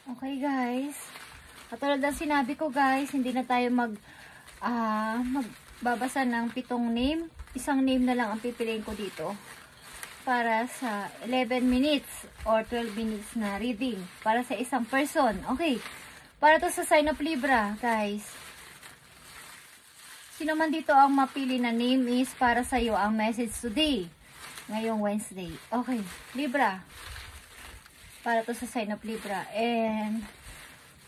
Okay guys, katulad ng sinabi ko guys, hindi na tayo magbabasa ng 7 name. Isang name na lang ang pipiliin ko dito para sa 11 minutes or 12 minutes na reading para sa isang person. Okay, para to sa sign of Libra guys. Sino man dito ang mapili na name is para sa iyo ang message today, ngayong Wednesday. Okay, Libra. Para to sa sign of Libra. And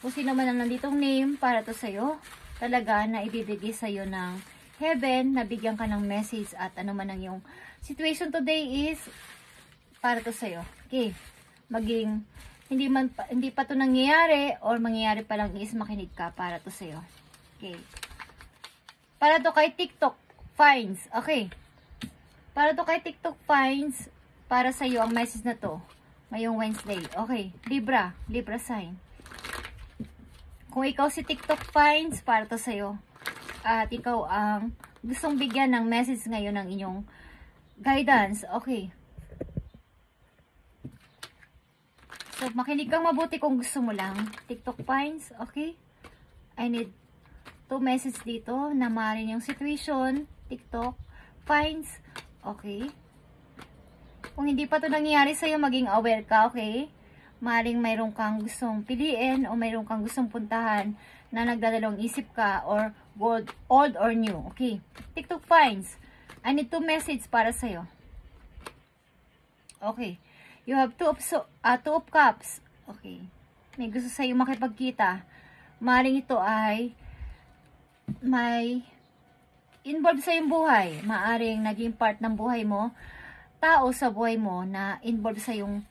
kung sino man ang nanditong name, para to sa'yo, talaga na ibibigay sa'yo ng heaven, nabigyan ka ng message at ano man ang yung situation today is para to sa'yo. Okay. Maging, hindi pa to nangyayari or mangyayari pa lang is makinig ka para to sa'yo. Okay. Para to kay TikTok finds. Okay. Para to kay TikTok finds, para sa'yo ang message na to. Ngayong Wednesday. Okay. Libra. Libra sign. Kung ikaw si TikTok finds, para to sa'yo. At ikaw ang gustong bigyan ng message ngayon ng inyong guidance. Okay. So, makinig kang mabuti kung gusto mo lang. TikTok finds. Okay. I need 2 message dito na maaaring yung situation. TikTok finds. Okay. Kung hindi pa to nangyayari sa'yo, maging aware ka, okay? Maaaring mayroon kang gustong piliin o mayroon kang gustong puntahan na nagdadalawang isip ka or old or new, okay? TikTok finds. I need 2 message para sa'yo. Okay. You have 2 of cups. Okay. May gusto sa'yo makipagkita. Maaaring ito ay may involved sa iyong buhay. Maaaring naging part ng buhay mo, tao sa buhay mo na involved sa yung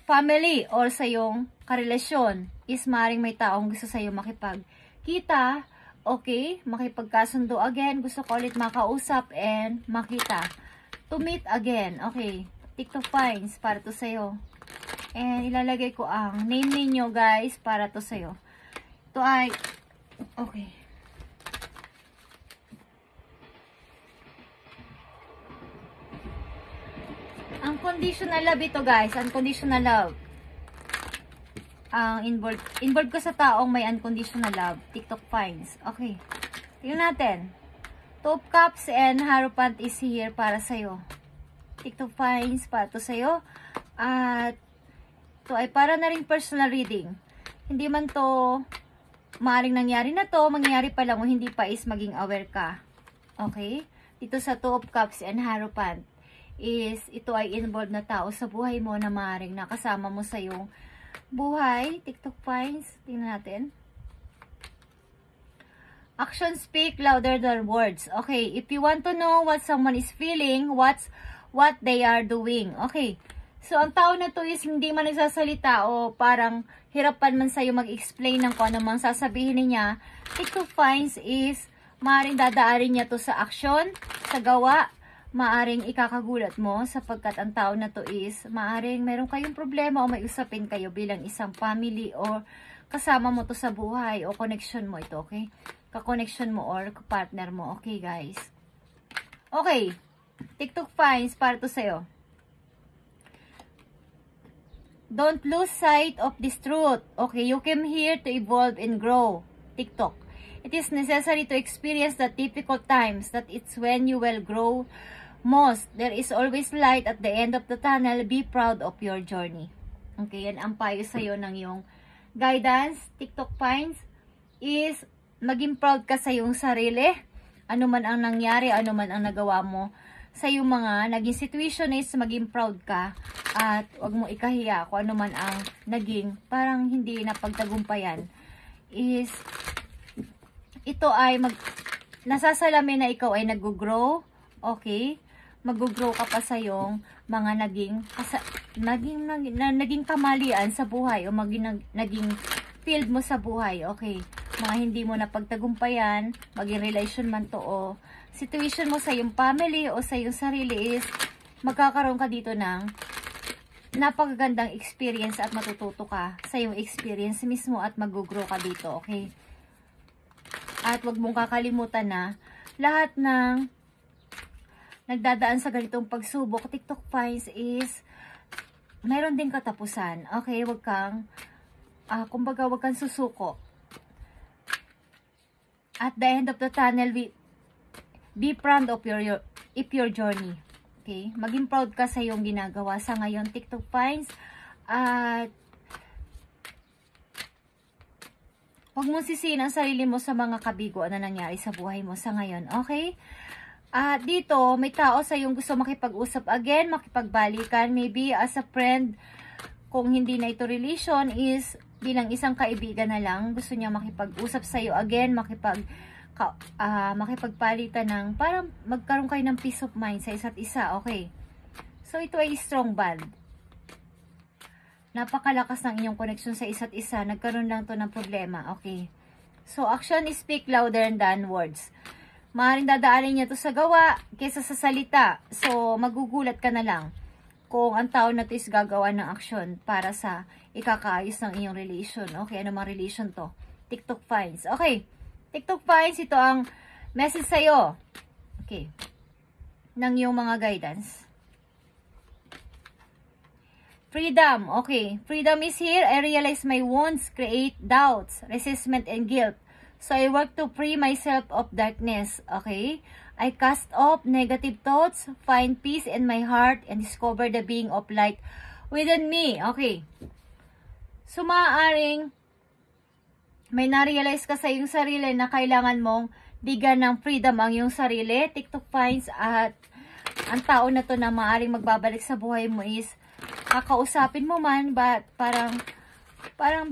family or sa yung karelasyon is maaaring may taong gusto sa iyo makipagkita, okay, makipagkasundo again, gusto ko ulit makausap and makita, to meet again, okay. TikTok finds para to sa iyo. And ilalagay ko ang name ninyo guys para to sa iyo. Ito ay okay. Unconditional love ito guys. Unconditional love. Ang involved ko sa taong may unconditional love. TikTok finds. Okay. Tingnan natin. 2 of Cups and Hierophant is here para sa'yo. TikTok finds para to sa'yo. At ito ay para na rin personal reading. Hindi man to maaaring nangyari na to. Mangyayari pa lang o hindi pa is maging aware ka. Okay. Dito sa 2 of Cups and Hierophant is ito ay involved na tao sa buhay mo na maaaring nakasama mo sa iyong buhay. TikTok finds. Tingnan natin. Actions speak louder than words. Okay, if you want to know what someone is feeling, what they are doing. Okay, so ang tao na to is hindi man nagsasalita o parang hirapan man sa'yo mag-explain ng kung ano mang sasabihin niya. TikTok finds is maaaring dadaarin niya to sa action, sa gawa. Maaring ikakagulat mo sapagkat ang tao na to is maaring meron kayong problema o may usapin kayo bilang isang family or kasama mo to sa buhay o connection mo ito, okay? Ka-connection mo or partner mo, okay guys? Okay, TikTok finds para to sa'yo. Don't lose sight of this truth, okay? You came here to evolve and grow, TikTok. It is necessary to experience the difficult times that it's when you will grow most. There is always light at the end of the tunnel. Be proud of your journey. Okay, yan ang payo sa'yo ng yung guidance. TikTok finds is maging proud ka sa iyong sarili. Ano man ang nangyari, ano man ang nagawa mo sa iyong mga naging situation is maging proud ka at wag mo ikahiya kung ano man ang naging parang hindi na pagtagumpayan. Is ito ay nasasalamin na ikaw ay nag-grow. Okay? Mag-grow ka pa sa yung mga naging kamalian sa buhay o naging field mo sa buhay. Okay? Mga hindi mo na pagtagumpayan, maging relation man to o situation mo sa yung family o sa yung sarili is magkakaroon ka dito ng napakagandang experience at matututo ka sa yung experience mismo at mag-grow ka dito. Okay? At wag mong kakalimutan na lahat ng nagdadaan sa ganitong pagsubok, TikTok finds is meron din katapusan. Okay, wag kang, kumbaga, wag kang susuko. At the end of the tunnel, be proud of your journey. Okay? Maging proud ka sa iyong ginagawa sa ngayon, TikTok Finds. At huwag mong sisihin ang sarili mo sa mga kabiguan na nangyari sa buhay mo sa ngayon. Okay? At dito, may tao sa iyong gusto makipag-usap again, makipagbalikan. Maybe as a friend, kung hindi na ito relation, is bilang isang kaibigan na lang, gusto niya makipag-usap sa iyo again, makipagpalitan ng, para magkaroon kayo ng peace of mind sa isa't isa. Okay? So, ito ay strong bond. Napakalakas ng inyong connection sa isa't isa. Nagkaroon lang to ng problema. Okay? So, action is speak louder than words. Maaaring dadaanin niya to sa gawa kaysa sa salita. So, magugulat ka na lang kung ang tao na to is gagawa ng action para sa ikakaayos ng iyong relation. Okay, ano mang relation to? TikTok Finds. Okay, TikTok Finds, ito ang message sa'yo. Okay, ng iyong mga guidance. Freedom. Okay, freedom is here. I realize my wounds create doubts, resentment, and guilt. So, I work to free myself of darkness. Okay? I cast off negative thoughts, find peace in my heart, and discover the being of light within me. Okay. So, maaaring may na-realize ka sa iyong sarili na kailangan mong bigyan ng freedom ang iyong sarili. TikTok Finds, at ang tao na to na maaaring magbabalik sa buhay mo is kakausapin mo man, but parang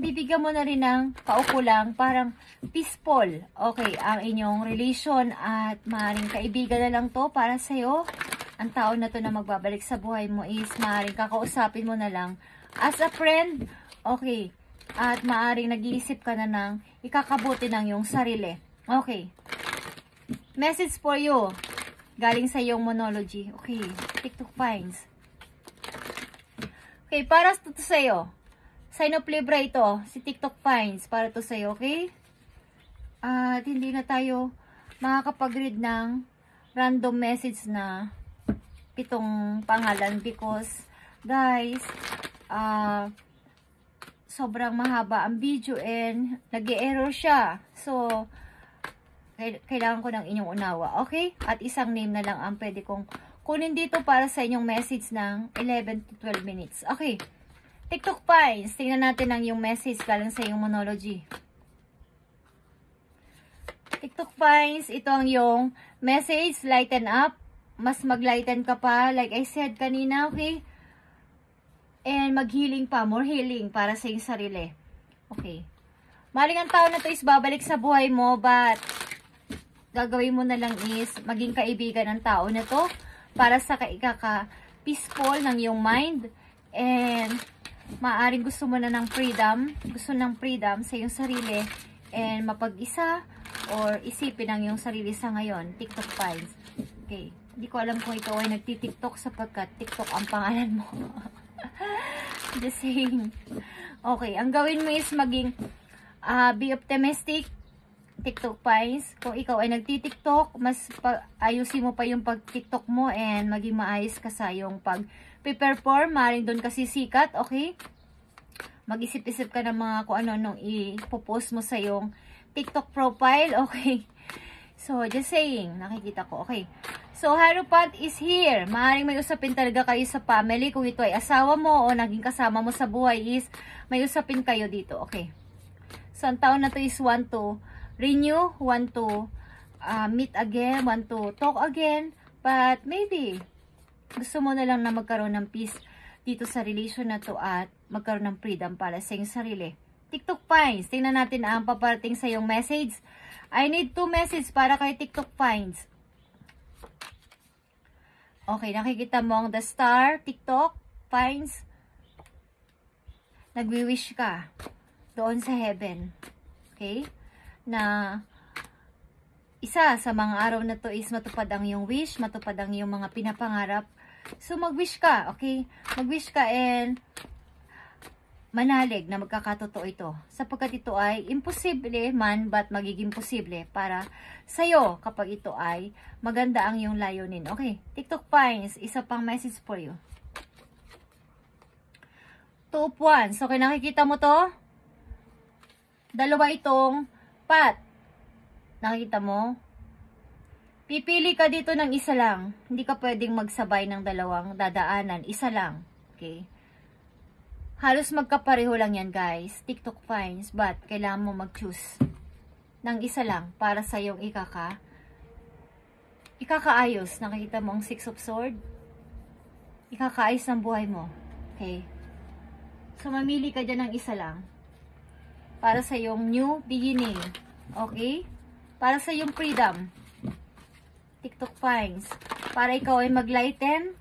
bibigyan mo na rin ng kaukulang, parang peaceful. Okay, ang inyong relation at maaaring kaibigan na lang to para sa'yo. Ang tao na to na magbabalik sa buhay mo is maaaring kakausapin mo na lang as a friend. Okay, at maaaring nag-iisip ka na ng ikakabuti ng iyong sarili. Okay, message for you galing sa iyong monology. Okay, TikTok Finds. Okay, para to sa'yo. Sign of Libra ito, si TikTok Finds, para to sa'yo, okay? At hindi na tayo makakapag-read ng random message na 7 pangalan because, guys, sobrang mahaba ang video and nag-e-error siya. So, kailangan ko ng inyong unawa, okay? At isang name na lang ang pwede kong kunin dito para sa inyong message ng 11 to 12 minutes. Okay. TikTok Finds, tingnan natin ang yung message galing sa yung monology. TikTok Finds, ito ang yung message, lighten up. Mas mag-lighten ka pa, like I said kanina, okay? And mag-healing pa, more healing para sa iyong sarili. Okay. Maling ang tao na to is babalik sa buhay mo, but gagawin mo na lang is maging kaibigan ng tao na to para sa ikaka-peaceful ng iyong mind. And maaaring gusto mo na ng freedom, gusto ng freedom sa iyong sarili and mapag-isa or isipin ang iyong sarili sa ngayon. TikTok Finds. Okay. Hindi ko alam kung ikaw ay nagti-TikTok sapagkat TikTok ang pangalan mo. Just saying. Okay. Ang gawin mo is maging be optimistic. TikTok Finds. Kung ikaw ay nagti-TikTok, mas ayusin mo pa yung pag-TikTok mo and maging maayos ka sa iyong pag-perform. Maring doon kasi sikat, okay? Mag-isip-isip ka ng mga kung ano-anong ipopost mo sa iyong TikTok profile, okay? So, just saying, nakikita ko, okay? So, Hierophant is here. Maaaring may usapin talaga kayo sa family. Kung ito ay asawa mo o naging kasama mo sa buhay is may usapin kayo dito, okay? So, ang taon na to is want to renew, want to meet again, want to talk again, but maybe gusto mo na lang na magkaroon ng peace dito sa relation na to at magkaroon ng freedom para sa iyong sarili. TikTok Finds, tingnan natin ang paparating sa iyong message. I need 2 messages para kay TikTok Finds. Okay, nakikita mo ang the star, TikTok Finds. Nagwi-wish ka doon sa heaven. Okay? Na isa sa mga araw na to is matupad ang iyong wish, matupad ang iyong mga pinapangarap. So, mag-wish ka, okay? Mag-wish ka and manalig na magkakatotoo ito. Sapagkat ito ay imposible man, but magiging posible para sa'yo kapag ito ay maganda ang iyong layunin. Okay, TikTok Finds, isa pang message for you. Two of Wands. Okay, nakikita mo to? Dalawa itong pot. Nakikita mo? Pipili ka dito ng isa lang. Hindi ka pwedeng magsabay ng dalawang dadaanan. Isa lang. Okay? Halos magkapareho lang yan, guys. TikTok finds. But, kailangan mo mag-choose ng isa lang para sa iyong ikakaayos. Nakikita mo ang Six of Swords? Ikakaayos ng buhay mo. Okay? So, mamili ka dyan ng isa lang para sa iyong new beginning. Okay? Para sa iyong freedom. TikTok finds. Para ikaw ay mag-lighten.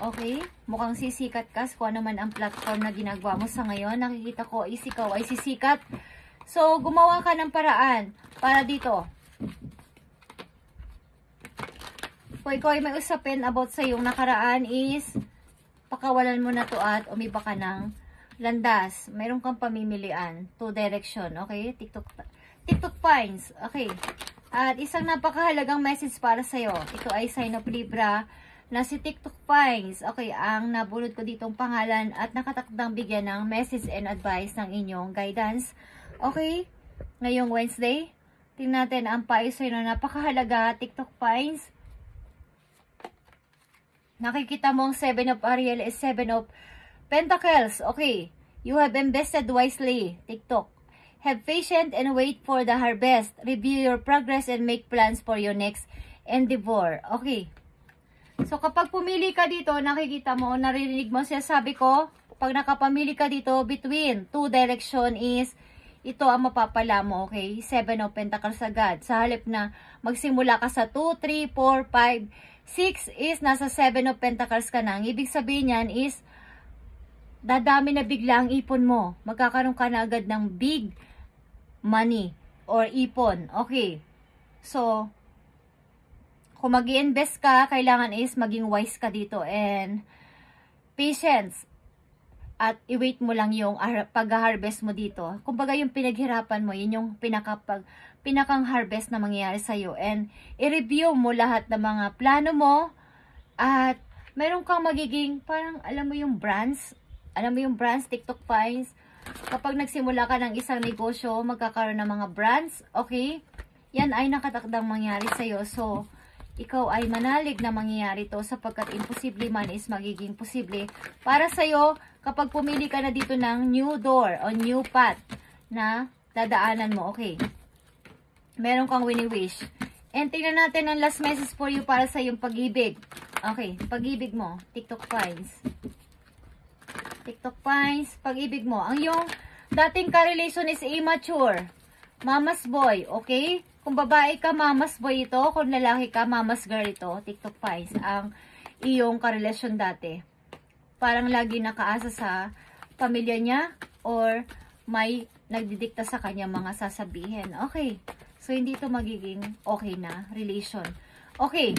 Okay? Mukhang sisikat ka kung ano man ang platform na ginagawa mo sa ngayon. Nakikita ko is ikaw ay sisikat. So, gumawa ka ng paraan para dito. Kung ikaw ay may usapin about sa iyong nakaraan is pakawalan mo na to at umiba ka ng landas. Mayroon kang pamimilian. Two direction. Okay? TikTok finds. Okay. At isang napakahalagang message para sa'yo. Ito ay sign of Libra na si TikTok finds. Okay, ang nabunod ko ditong pangalan at nakatakdang bigyan ng message and advice ng inyong guidance. Okay, ngayong Wednesday, tingnan natin ang payo sa'yo na napakahalaga. TikTok finds. Nakikita mo ang 7 of Ariel is 7 of Pentacles. Okay, you have invested wisely. TikTok. Have patience and wait for the harvest. Review your progress and make plans for your next endeavor. Okay. So, kapag pumili ka dito, nakikita mo, naririnig mo siya, sabi ko, pag nakapamili ka dito, between two direction is, ito ang mapapala mo, okay? 7 of Pentacles agad. Sa halip na magsimula ka sa 2, 3, 4, 5, 6 is nasa 7 of Pentacles ka na. Ang ibig sabihin yan is, dadami na bigla ang ipon mo. Magkakaroon ka na agad ng big money or ipon. Okay. So, kung mag-i-invest ka, kailangan is maging wise ka dito and patience. At i-wait mo lang yung pag-harvest mo dito. Kumbaga yung pinaghirapan mo, yun yung pinakang harvest na mangyayari sa'yo. And i-review mo lahat ng mga plano mo at meron kang magiging, parang alam mo yung brands. Alam mo yung brands, TikTok finds. Kapag nagsimula ka ng isang negosyo, magkakaroon ng mga brands, okay? Yan ay nakatakdang mangyari sa'yo. So, ikaw ay manalig na mangyayari to sapagkat imposible man is magiging posible para sa'yo kapag pumili ka na dito ng new door o new path na dadaanan mo, okay? Meron kang winning wish. And tingnan natin ang last message for you para sa iyong pag-ibig. Okay, pag-ibig mo, TikTok finds. TikTok finds, pag-ibig mo. Ang yung dating ka-relation is immature. Mama's boy, okay? Kung babae ka, mama's boy ito. Kung lalaki ka, mama's girl ito. TikTok finds ang iyong karelasyon dati. Parang lagi nakaasa sa pamilya niya or may nagdidikta sa kanya mga sasabihin. Okay. So, hindi ito magiging okay na relation. Okay.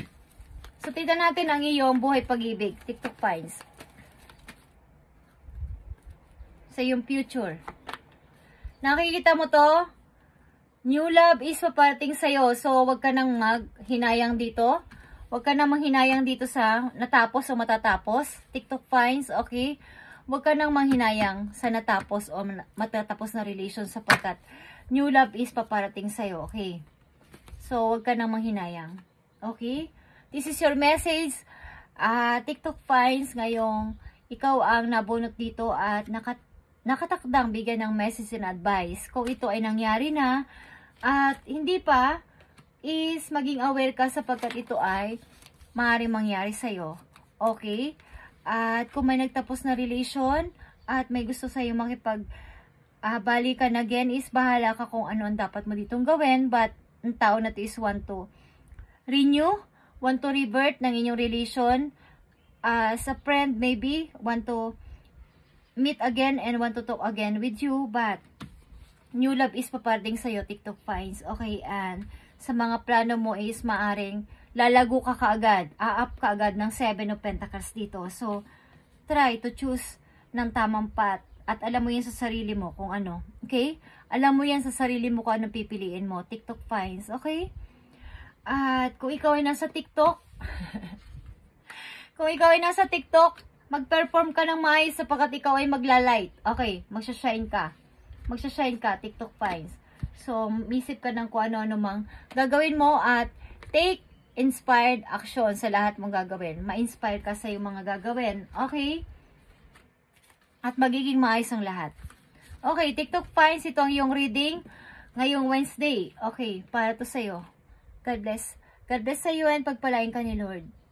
So, tignan natin ang iyong buhay pag-ibig. TikTok finds. Sa iyong future. Nakikita mo to? New love is paparating sa'yo. So, wag ka nang maghinayang dito. Wag ka nang manghinayang dito sa natapos o matatapos. TikTok finds, okay? Wag ka nang manghinayang sa natapos o matatapos na relation sapagkat new love is paparating sa'yo, okay? So, wag ka nang manghinayang. Okay? This is your message. TikTok finds ngayong ikaw ang nabunot dito at nakatakdang bigyan ng message and advice. Kung ito ay nangyari na at hindi pa, is maging aware ka sapagkat ito ay maaaring mangyari sa'yo. Okay? At kung may nagtapos na relation at may gusto sa'yo balikan again, is bahala ka kung ano ang dapat mo ditong gawin. But ang tao na to is want to renew, want to revert ng inyong relation. As a friend, maybe, want to meet again and want to talk again with you, but new love is paparating sa'yo, TikTok finds. Okay, and sa mga plano mo is maaring lalago ka kaagad, a-up ka agad ng 7 of Pentacles dito. So, try to choose ng tamang path at alam mo yan sa sarili mo kung ano. Okay? Alam mo yan sa sarili mo kung anong pipiliin mo. TikTok finds. Okay? At kung ikaw ay nasa TikTok, kung ikaw ay nasa TikTok, Mag-perform ka ng maayos sapagkat ikaw ay magla-light. Okay, magsha-shine ka. Magsha-shine ka, TikTok Finds. So, isip ka ng kung ano-ano mang gagawin mo at take inspired action sa lahat mong gagawin. Ma-inspire ka sa iyong mga gagawin. Okay? At magiging maayos ang lahat. Okay, TikTok Finds, ito ang iyong reading ngayong Wednesday. Okay, para to sa'yo. God bless. God bless sa iyo and pagpalain ka ni Lord.